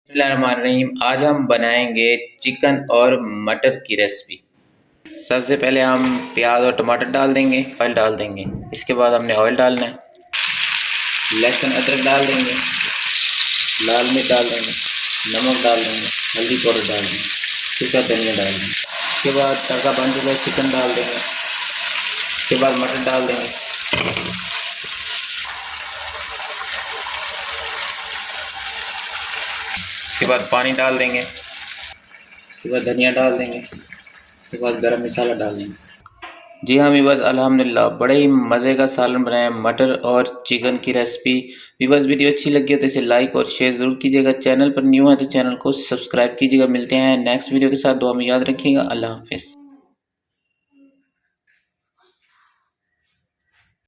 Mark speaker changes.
Speaker 1: बिस्मिल्लाहिर्रहमानिर्रहीम। आज हम बनाएंगे चिकन और मटर की रेसिपी। सबसे पहले हम प्याज और टमाटर डाल देंगे, ऑयल डाल देंगे। इसके बाद हमने ऑयल डालना है, लहसुन अदरक डाल देंगे, लाल मिर्च डाल देंगे, नमक डाल देंगे, हल्दी पाउडर डाल देंगे, सूखा धनिया डाल देंगे। इसके बाद तड़का बन चुका है, चिकन डाल देंगे। इसके बाद मटर डाल देंगे। इसके बाद पानी डाल देंगे। इसके बाद धनिया डाल देंगे। इसके बाद गरम मसाला डाल देंगे। जी हाँ वीवर्स, अल्हम्दुलिल्लाह बड़े ही मज़े का सालन बनाया, मटर और चिकन की रेसिपी। वीवर्स, वीडियो अच्छी लगी हो तो इसे लाइक और शेयर ज़रूर कीजिएगा। चैनल पर न्यू है तो चैनल को सब्सक्राइब कीजिएगा। मिलते हैं नेक्स्ट वीडियो के साथ। दुआ में याद रखिएगा। अल्लाह हाफिज़।